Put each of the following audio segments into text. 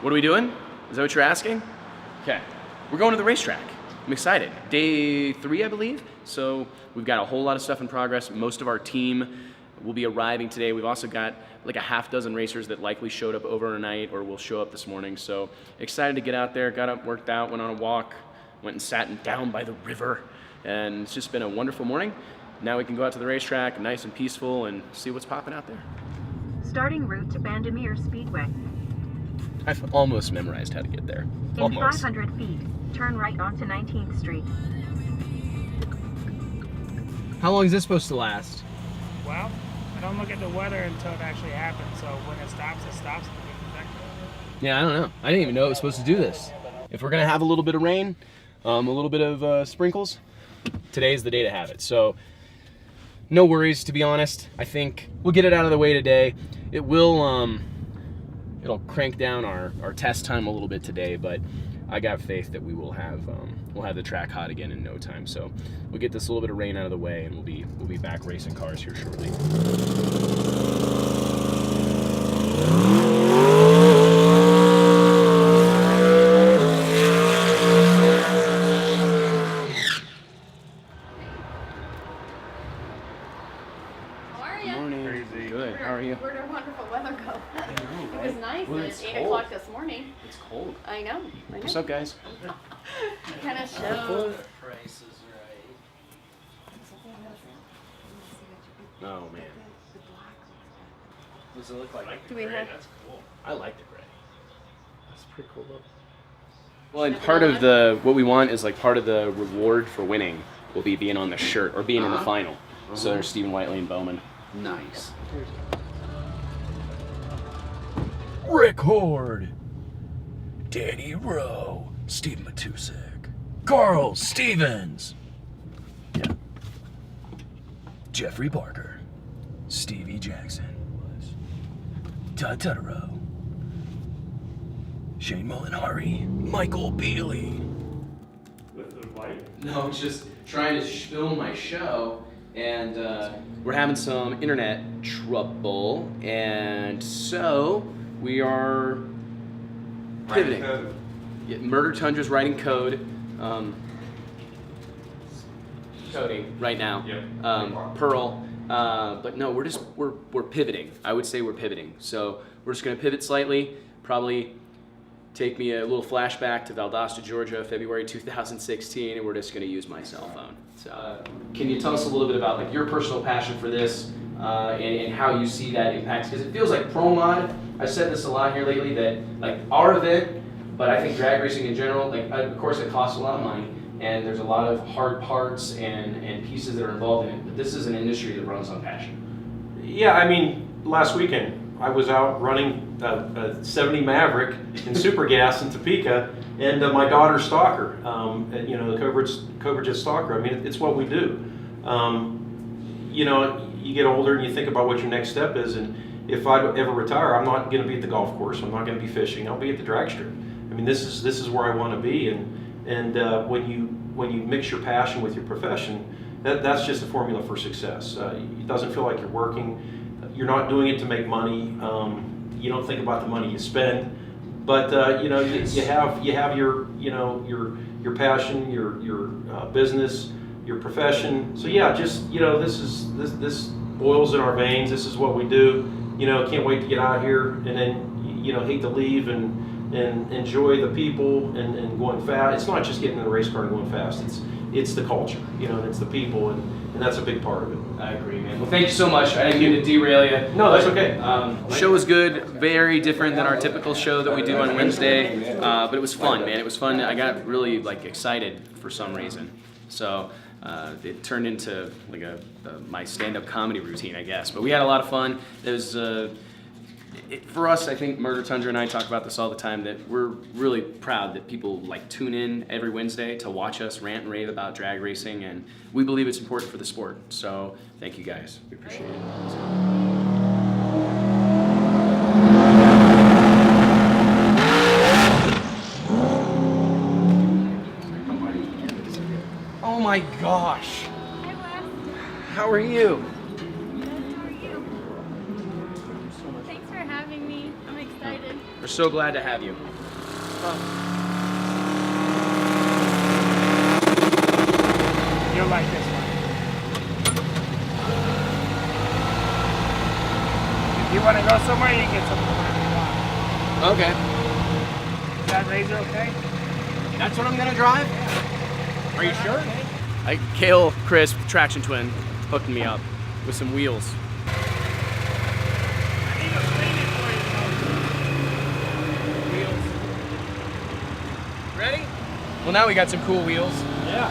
What are we doing? Is that what you're asking? Okay, we're going to the racetrack. I'm excited. Day 3, I believe. So we've got a whole lot of stuff in progress. Most of our team will be arriving today. We've also got like a half dozen racers that likely showed up overnight or will show up this morning. So excited to get out there, got up, worked out, went on a walk, went and sat down by the river. And it's just been a wonderful morning. Now we can go out to the racetrack, nice and peaceful, and see what's popping out there. Starting route to Bandimere Speedway. I've almost memorized how to get there. In 500 feet, turn right onto 19th Street. How long is this supposed to last? Well, I don't look at the weather until it actually happens, so when it stops, it stops. Yeah, I don't know. I didn't even know it was supposed to do this. If we're gonna have a little bit of rain, a little bit of sprinkles, today's the day to have it. So no worries, to be honest. I think we'll get it out of the way today. It will, it'll crank down our test time a little bit today, but I got faith that we will have, we'll have the track hot again in no time. So we'll get this little bit of rain out of the way, and we'll be back racing cars here shortly. Where'd our wonderful weather go? It was nice, and it's 8 o'clock this morning. It's cold. I know. What's up, guys? Kind of show. Price is right. Oh, man. What does it look like? Do we have? That's cool. I like the gray. That's pretty cool though. Well, and part of what we want is like part of the reward for winning will be being on the shirt or being in the final. So there's Stephen Whiteley and Bowman. Nice. Rick Horde, Danny Rowe, Steve Matusek, Carl Stevens, yeah, Jeffrey Barker, Stevie Jackson, Todd Tutterow, Shane Molinari, Michael Bealey. With the white? No, just trying to film my show, and we're having some internet trouble, and so we are pivoting. Yeah, Murder Tundra's writing code, coding right now. Yep. Pearl, but no, we're pivoting. I would say we're pivoting. So we're just gonna pivot slightly. Probably take me a little flashback to Valdosta, Georgia, February 2016, and we're just gonna use my cell phone. So, can you tell us a little bit about like your personal passion for this and how you see that impacts? Because it feels like Pro Mod. I've said this a lot here lately that like our event, but I think drag racing in general, like of course it costs a lot of money and there's a lot of hard parts and pieces that are involved in it, but this is an industry that runs on passion. Yeah, I mean, last weekend I was out running a 70 Maverick in Super Gas in Topeka, and my daughter's stalker, you know, the Cobra Jet stalker. I mean, it's what we do. You know, you get older and you think about what your next step is, and if I ever retire, I'm not going to be at the golf course. I'm not going to be fishing. I'll be at the drag strip. I mean, this is where I want to be. And when you mix your passion with your profession, that's just a formula for success. It doesn't feel like you're working. You're not doing it to make money. You don't think about the money you spend. But you know, you have your your passion, your business, your profession. So yeah, just you know, this boils in our veins. This is what we do. You know, can't wait to get out here, and then you know, hate to leave and enjoy the people and going fast. It's not just getting in the race car and going fast. It's the culture, you know, and it's the people, and that's a big part of it. I agree, man. Well, thank you so much. I didn't mean to derail you. No, that's okay. Show was good. Very different than our typical show that we do on Wednesday, but it was fun, man. It was fun. I got really like excited for some reason. So it turned into like my stand-up comedy routine, I guess. But we had a lot of fun. It was for us, I think Murder Tundra and I talk about this all the time, that we're really proud that people like tune in every Wednesday to watch us rant and rave about drag racing, and we believe it's important for the sport. So thank you guys. We appreciate it. Oh my gosh. Hi, Wes. How are you? Good, how are you? Thanks for having me. I'm excited. We're so glad to have you. You'll like this one. If you want to go somewhere, you can get something wherever you want. Okay. Is that Razor okay? That's what I'm gonna drive? Are you sure? Kale Chris, Traction Twin, hooked me up with some wheels. I need to clean it for you. Wheels. Ready? Well, now we got some cool wheels. Yeah.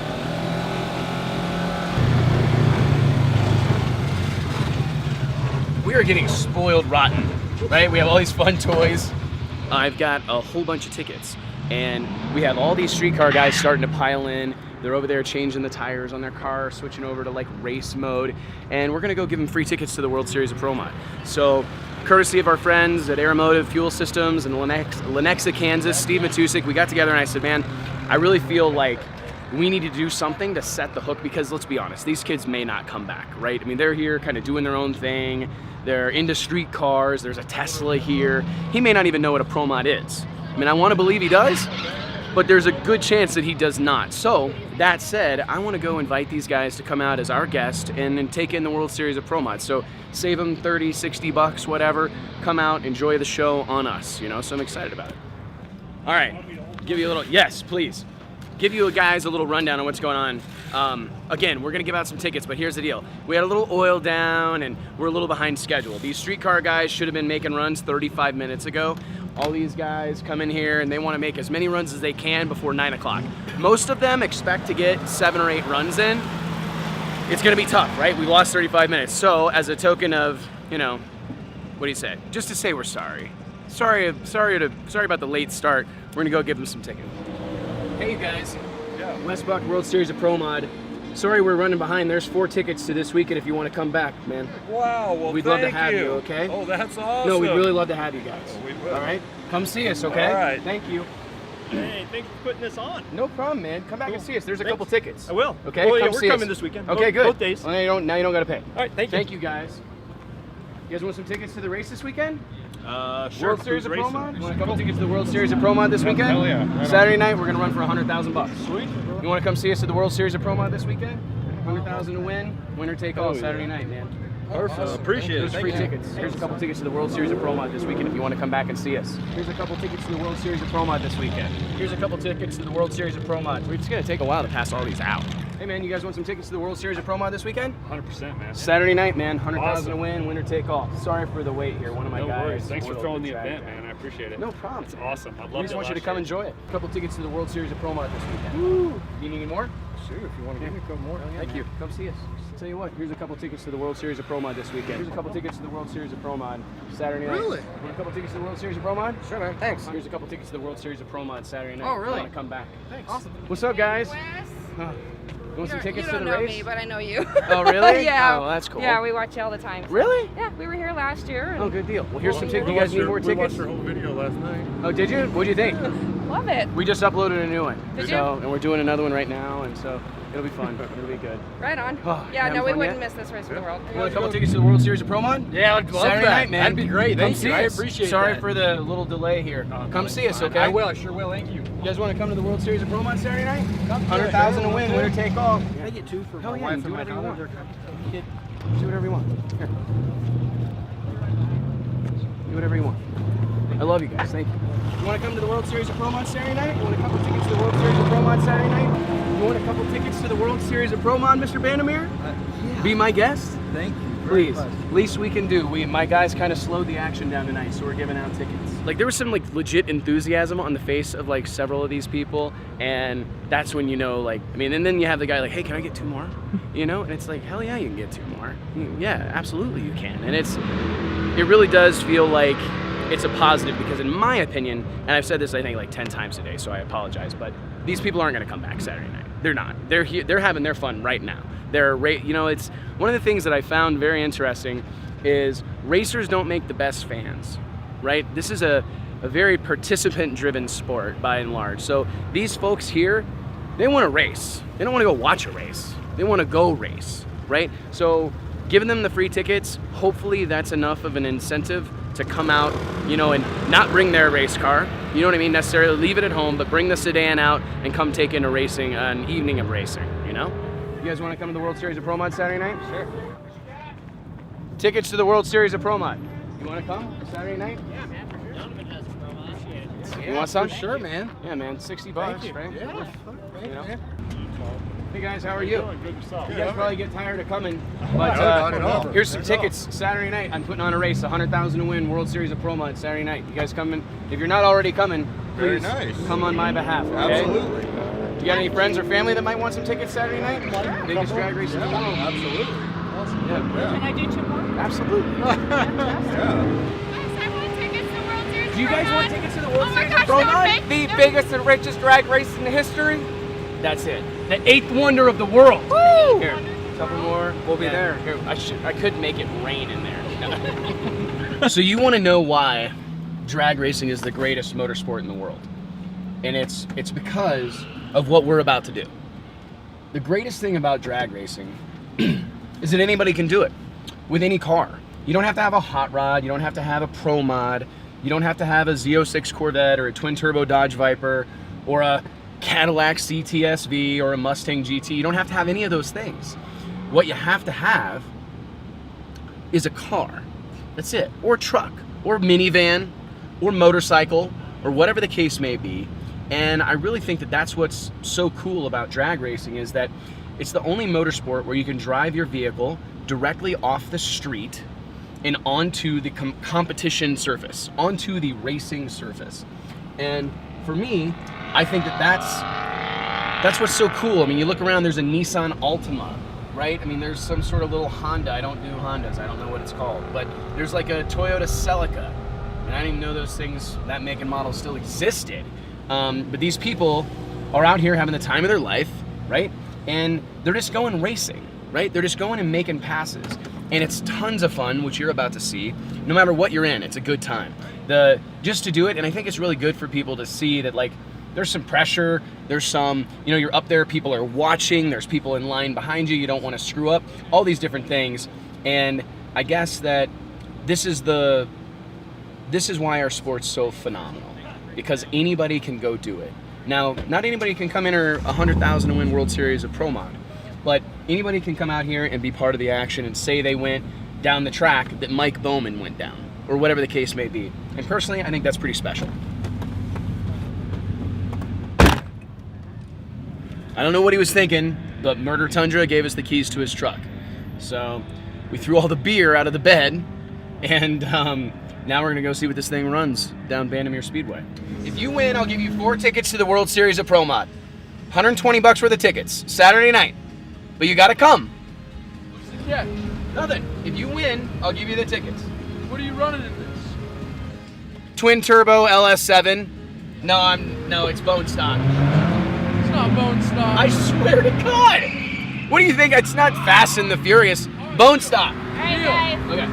We are getting spoiled rotten, right? We have all these fun toys. I've got a whole bunch of tickets, and we have all these streetcar guys starting to pile in. They're over there changing the tires on their car, switching over to like race mode, and we're gonna go give them free tickets to the World Series of Pro Mod. So, courtesy of our friends at Aeromotive Fuel Systems in Lenexa, Kansas, Steve Matusik, we got together and I said, man, I really feel like we need to do something to set the hook, because let's be honest, these kids may not come back, right? I mean, they're here kind of doing their own thing. They're into street cars. There's a Tesla here. He may not even know what a Pro Mod is. I mean, I want to believe he does, but there's a good chance that he does not. So, that said, I want to go invite these guys to come out as our guest and take in the World Series of Pro Mod. So, save them 30, 60 bucks, whatever. Come out, enjoy the show on us, you know? So I'm excited about it. All right, give you a little, yes, please. Give you guys a little rundown on what's going on. Again, we're gonna give out some tickets, but here's the deal. We had a little oil down and we're a little behind schedule. These streetcar guys should have been making runs 35 minutes ago. All these guys come in here and they wanna make as many runs as they can before 9 o'clock. Most of them expect to get 7 or 8 runs in. It's gonna be tough, right? We lost 35 minutes. So as a token of, you know, what do you say? Just to say we're sorry. Sorry about the late start. We're gonna go give them some tickets. Hey you guys, Wes Buck, World Series of Pro Mod. Sorry we're running behind. There's 4 tickets to this weekend if you want to come back, man. Wow, well We'd love to have you, okay? Oh, that's awesome. No, we'd really love to have you guys. Oh, we will. All right? Come see us, okay? All right. Thank you. Hey, thanks for putting this on. No problem, man. Come back and see us. There's a couple tickets. I will. Okay, well, yeah, come we're see coming us. this weekend. Okay, good. Both days. Well, now you don't gotta pay. All right, thank you. Thank you, guys. You guys want some tickets to the race this weekend? Sure. World Series of Who's Pro racing? Mod? You want a couple tickets to the World Series of Pro Mod this weekend? Hell yeah. Right Saturday night, we're gonna run for 100,000 bucks. Sweet. You want to come see us at the World Series of Pro Mod this weekend? 100,000 to win. Winner take all Saturday night, man. Perfect. Appreciate it. There's free tickets. Here's a couple tickets to the World Series of Pro Mod this weekend if you want to come back and see us. Here's a couple tickets to the World Series of Pro Mod this weekend. Here's a couple tickets to the World Series of Pro Mod. It's going to take a while to pass all these out. Hey man, you guys want some tickets to the World Series of Pro Mod this weekend? 100%, man. Saturday night, man. 100,000 Awesome. to win. Winner take all. Sorry for the wait here. One of my No guys. worries. Thanks for spoiled throwing the track. event, man. I appreciate it. No problem. It's awesome. I We love just it. want you to come enjoy it. A couple tickets to the World Series of Pro Mod this weekend. Woo. You need any more? Sure, if you want to give me a couple more. Thank you. Come see us. Tell you what, here's a couple tickets to the World Series of Pro Mod this weekend. Here's a couple tickets to the World Series of Pro Mod Saturday night. Really? Want a couple tickets to the World Series of Pro Mod? Sure, man. Thanks. Here's a couple tickets to the World Series of Pro Mod Saturday night. Oh, really? Want to come back? Thanks. Awesome. What's up, guys? Wes? You want some tickets you to don't the know race? me, but I know you. Oh, really? Yeah. Oh, well, that's cool. Yeah, we watch you all the time. so- Really? Yeah, we were here last year. Oh, good deal. Well, here's some tickets. You guys need more We tickets? watched your whole video last night. Oh, did you? What'd you think? Love it. We just uploaded a new one. Did so, and we're doing another one right now, and so it'll be fun. It'll be good. Right on. Oh, yeah, having no, we fun wouldn't yet? miss this race for the world. You want a couple tickets to the World Series of Pro Mod? Yeah, I'd love Saturday that. night, man. That'd be great. Come Thank see you. I us. appreciate Sorry that. for the little delay here. Come see us, okay? I will. I sure will. Thank you. You guys want to come to the World Series of Pro Mod Saturday night? 100,000 to win, winner take all. I get 2 for Hell my yeah, wife you do and my whatever you daughter. want. Do whatever you want. Here. Do whatever you want. I love you guys. Thank you. You want to come to the World Series of Pro Mod Saturday night? You want a couple tickets to the World Series of Pro Mod Saturday night? You want a couple tickets to the World Series of Pro Mod, Mr. Bandimere? Yeah. Be my guest? Thank you. Please. Least we can do. My guys kind of slowed the action down tonight, so we're giving out tickets. Like there was some like legit enthusiasm on the face of like several of these people, and that's when you know, like, I mean, and then you have the guy like, hey, can I get 2 more? You know, and it's like, hell yeah, you can get 2 more. Yeah, absolutely you can. And it really does feel like it's a positive because in my opinion, and I've said this I think like 10 times today, so I apologize, but these people aren't going to come back Saturday night. They're not. They're here. They're having their fun right now. You know, it's one of the things that I found very interesting is racers don't make the best fans, right? This is a very participant-driven sport by and large. So these folks here, they want to race. They don't want to go watch a race. They want to go race, right? So giving them the free tickets, hopefully that's enough of an incentive to come out, you know, and not bring their race car, you know what I mean, necessarily leave it at home, but bring the sedan out and come take in a racing, an evening of racing, you know? You guys want to come to the World Series of Pro Mod Saturday night? Sure. Tickets to the World Series of Pro Mod. You want to come Saturday night? Yeah, man. Donovan has a Pro Mod. You want some? For sure, man. Yeah, man, 60 bucks, right? Yeah. You know? Hey guys, how are you? Good yourself. You guys probably get tired of coming, but not at all. here's some tickets Saturday night. I'm putting on a race, 100,000 to win, World Series of Pro Mod Saturday night. You guys coming? If you're not already coming, Very please nice. come on my behalf. Okay? Absolutely. You got any friends or family that might want some tickets Saturday night? Biggest drag race in the world. Absolutely. Yeah. Can I do 2 more? Absolutely. Yeah. Yes, I want tickets to World Series. Do you guys want tickets to the World Oh my Series gosh, of Pro that would Mod? make The biggest and richest drag race in history. That's it. The 8th wonder of the world. Woo! Here, a couple more. We'll be there. Here, I could make it rain in there. So you want to know why drag racing is the greatest motorsport in the world, and it's because of what we're about to do. The greatest thing about drag racing is that anybody can do it with any car. You don't have to have a hot rod. You don't have to have a Pro Mod. You don't have to have a Z06 Corvette or a twin turbo Dodge Viper or a Cadillac CTSV or a Mustang GT. You don't have to have any of those things. What you have to have is a car. That's it. Or a truck, or a minivan, or motorcycle, or whatever the case may be. And I really think that that's what's so cool about drag racing, is that it's the only motorsport where you can drive your vehicle directly off the street and onto the competition surface, onto the racing surface. And for me, I think that that's what's so cool. I mean, you look around, there's a Nissan Altima, right? I mean, there's some sort of little Honda. I don't do Hondas. I don't know what it's called. But there's like a Toyota Celica. And I didn't even know those things, that make and model still existed. But these people are out here having the time of their life, right? And they're just going racing, right? They're just going and making passes. And it's tons of fun, which you're about to see. No matter what you're in, it's a good time. Just to do it, and I think it's really good for people to see that, like, there's some pressure, there's some, you know, you're up there, people are watching, there's people in line behind you, you don't want to screw up, all these different things. And I guess that this is why our sport's so phenomenal, because anybody can go do it. Now, not anybody can come enter 100,000 to win World Series of Pro Mod, but anybody can come out here and be part of the action and say they went down the track that Mike Bowman went down, or whatever the case may be. And personally, I think that's pretty special. I don't know what he was thinking, but Murder Tundra gave us the keys to his truck. So we threw all the beer out of the bed, and now we're gonna go see what this thing runs down Bandimere Speedway. If you win, I'll give you 4 tickets to the World Series of Pro Mod. 120 bucks worth of tickets, Saturday night. But you gotta come. Yeah, nothing. If you win, I'll give you the tickets. What are you running in this? Twin turbo LS7. No, it's bone stock. It's not bone stock. I swear to God. What do you think? It's not Fast and the Furious. Bone stock. Alright, guys. Okay.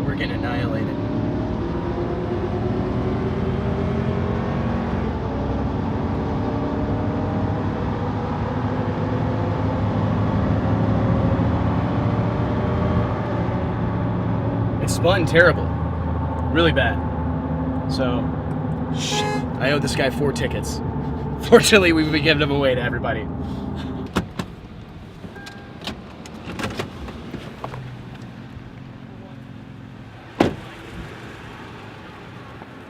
We're getting annihilated. It spun terrible. Really bad. So, shit. I owe this guy 4 tickets. Fortunately, we've been giving them away to everybody.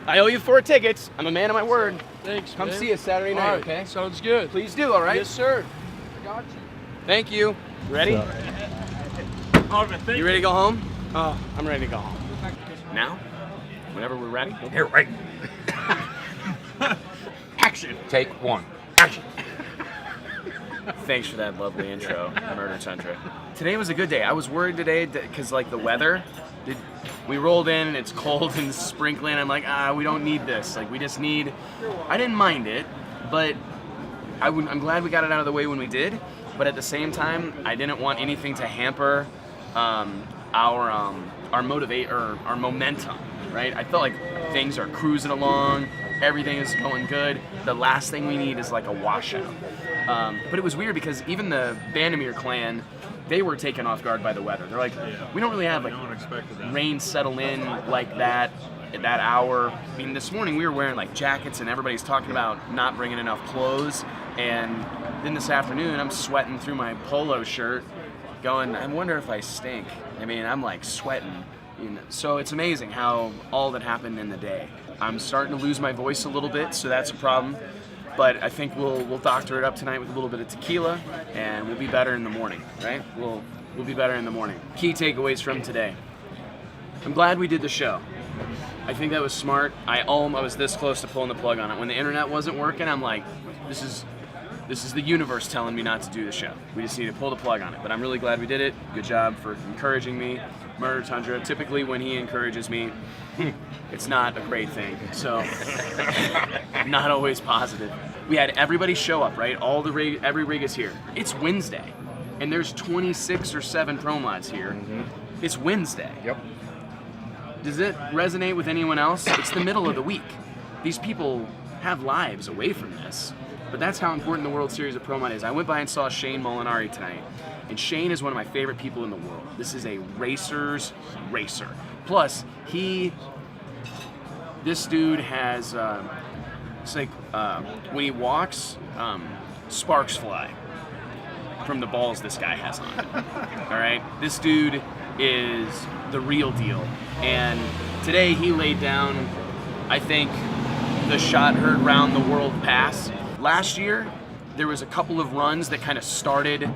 I owe you 4 tickets. I'm a man of my word. Thanks, Come man. see us Saturday night, All right, okay? sounds good. Please do, all right? Yes, sir. I got you. Thank you. Ready? You ready to go home? Oh, I'm ready to go home. Now? Whenever we're ready? Here, right. Action! Take 1. Action. Thanks for that lovely intro, Murder Tundra. Today was a good day. I was worried today because, like, the weather, we rolled in and it's cold and sprinkling. I'm like, we don't need this. Like, we just need, I didn't mind it, but I'm glad we got it out of the way when we did. But at the same time, I didn't want anything to hamper our momentum, right? I felt like things are cruising along, everything is going good. The last thing we need is like a washout. But it was weird because even the Bandimere clan, they were taken off guard by the weather. They're like, we don't really have like rain settle in like that at that hour. I mean, this morning we were wearing like jackets and everybody's talking about not bringing enough clothes. And then this afternoon I'm sweating through my polo shirt going, I wonder if I stink. I mean, I'm like sweating. You know? So it's amazing how all that happened in the day. I'm starting to lose my voice a little bit, so that's a problem. But I think we'll doctor it up tonight with a little bit of tequila, and we'll be better in the morning, right? We'll be better in the morning. Key takeaways from today. I'm glad we did the show. I think that was smart. I was this close to pulling the plug on it. When the internet wasn't working, I'm like, this is the universe telling me not to do the show. We just need to pull the plug on it. But I'm really glad we did it. Good job for encouraging me. Murder Tundra, typically when he encourages me, it's not a great thing. So, not always positive. We had everybody show up, right? Every rig is here. It's Wednesday, and there's 26 or 7 pro mods here. It's Wednesday. Yep. Does it resonate with anyone else? It's the middle of the week. These people have lives away from this. But that's how important the World Series of Pro Mod is. I went by and saw Shane Molinari tonight. And Shane is one of my favorite people in the world. This is a racer's racer. Plus, this dude has, it's like when he walks, sparks fly from the balls this guy has on. All right? This dude is the real deal. And today he laid down, I think, the shot heard round the world pass. Last year, there was a couple of runs that kind of started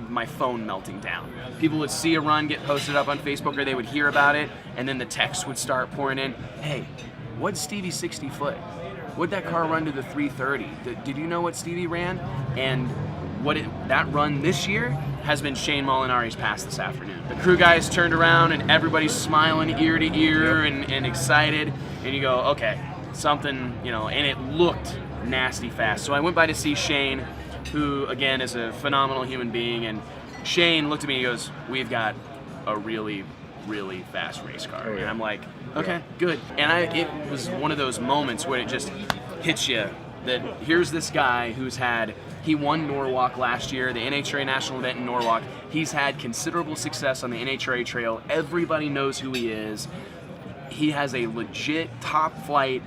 my phone melting down. People would see a run get posted up on Facebook, or they would hear about it, and then the text would start pouring in. Hey, what'd Stevie 60 foot? What'd that car run to the 330? Did you know what Stevie ran? And that run this year has been Shane Molinari's pass this afternoon. The crew guys turned around and everybody's smiling ear to ear and excited, and you go, okay, something, and it looked nasty fast. So I went by to see Shane, who again is a phenomenal human being, and Shane looked at me and he goes, we've got a really, really fast race car. And I'm like, okay, good. And it was one of those moments where it just hits you that here's this guy he won Norwalk last year, the NHRA national event in Norwalk. He's had considerable success on the NHRA trail. Everybody knows who he is. He has a legit top flight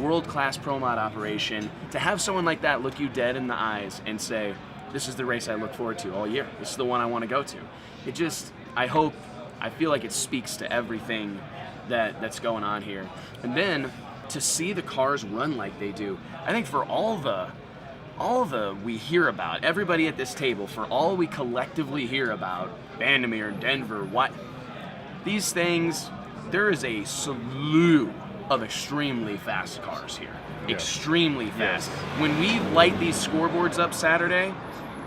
world-class pro mod operation. To have someone like that look you dead in the eyes and say, this is the race I look forward to all year. This is the one I want to go to. I feel like it speaks to everything that's going on here. And then to see the cars run like they do, I think for all the we hear about, everybody at this table, for all we collectively hear about Bandimere, Denver, these things, there is a slew of extremely fast cars here. Yes. Extremely fast. Yes. When we light these scoreboards up Saturday,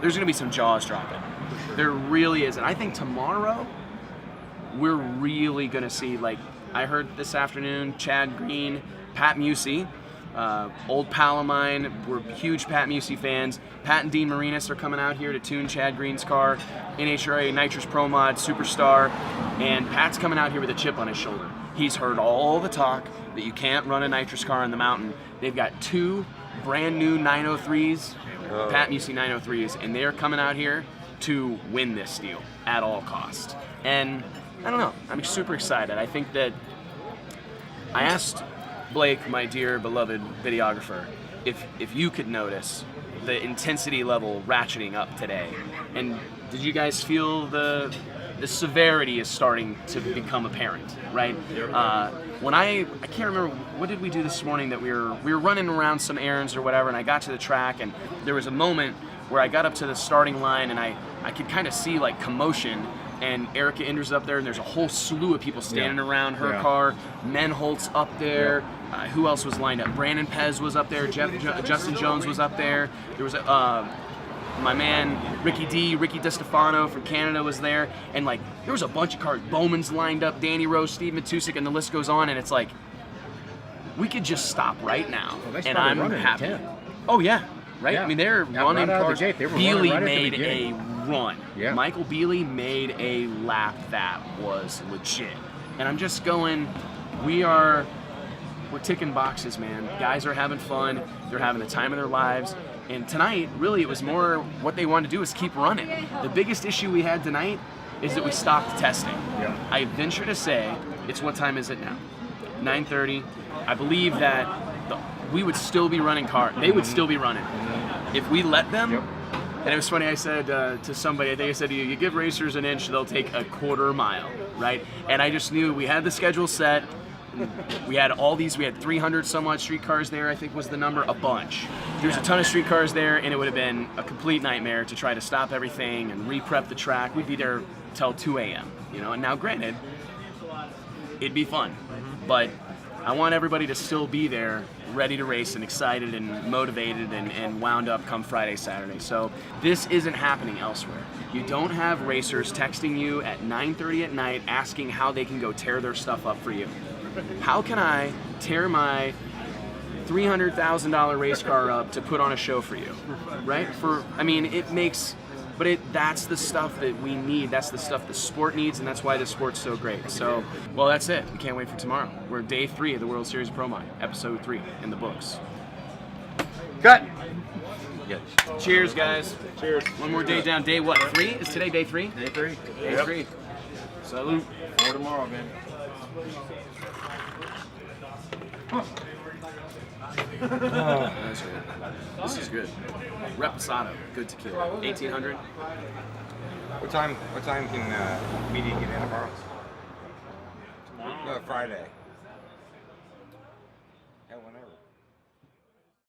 there's going to be some jaws dropping. Sure. There really is. And I think tomorrow, we're really going to see, like I heard this afternoon, Chad Green, Pat Musey, old pal of mine. We're huge Pat Musey fans. Pat and Dean Marinas are coming out here to tune Chad Green's car. NHRA Nitrous Pro Mod Superstar. And Pat's coming out here with a chip on his shoulder. He's heard all the talk that you can't run a nitrous car on the mountain. They've got 2 brand new 903s, Pat Musey 903s, and they're coming out here to win this deal at all costs. And I don't know, I'm super excited. I think that I asked Blake, my dear beloved videographer, if you could notice the intensity level ratcheting up today. And did you guys feel the severity is starting to become apparent, right? When I can't remember, what did we do this morning that we were running around some errands or whatever, and I got to the track, and there was a moment where I got up to the starting line and I could kind of see like commotion, and Erica Enders up there, and there's a whole slew of people standing around her car. Menholtz up there. Who else was lined up? Brandon Pez was up there. Justin Jones was up there. There was my man Ricky DiStefano from Canada was there, and like there was a bunch of cars. Bowman's lined up, Danny Rose, Steve Matusik, and the list goes on. And it's like we could just stop right now, and I'm happy. Oh yeah, right. Yeah. I mean they're running cars. Bealey made a run. Yeah. Michael Bealey made a lap that was legit, and I'm just going. We're ticking boxes, man. Guys are having fun. They're having the time of their lives. And tonight, really, it was more what they wanted to do is keep running. The biggest issue we had tonight is that we stopped testing. I venture to say, it's what time is it now? 9:30. I believe that we would still be running cars. They would still be running if we let them. And it was funny, I said to somebody, I think I said to you, you give racers an inch, they'll take a quarter mile, right? And I just knew we had the schedule set. We had all these, we had 300 some odd streetcars there, I think was the number, a bunch. There's a ton of streetcars there, and it would have been a complete nightmare to try to stop everything and re-prep the track. We'd be there till 2 a.m., you know? And now granted, it'd be fun, but I want everybody to still be there, ready to race and excited and motivated and wound up come Friday, Saturday. So this isn't happening elsewhere. You don't have racers texting you at 9:30 at night asking how they can go tear their stuff up for you. How can I tear my $300,000 race car up to put on a show for you, right? That's the stuff that we need. That's the stuff the sport needs, and that's why the sport's so great. So, well, that's it. We can't wait for tomorrow. We're day 3 of the World Series of Pro Mod, episode 3 in the books. Cut. Yes. Cheers, guys. Cheers. One more day down. Day what? 3? Is today day 3? Day 3. Day 3. Salute. For tomorrow, man. That's good. This is good. Reposado, good tequila. 1800. What time can media get in tomorrow? Friday.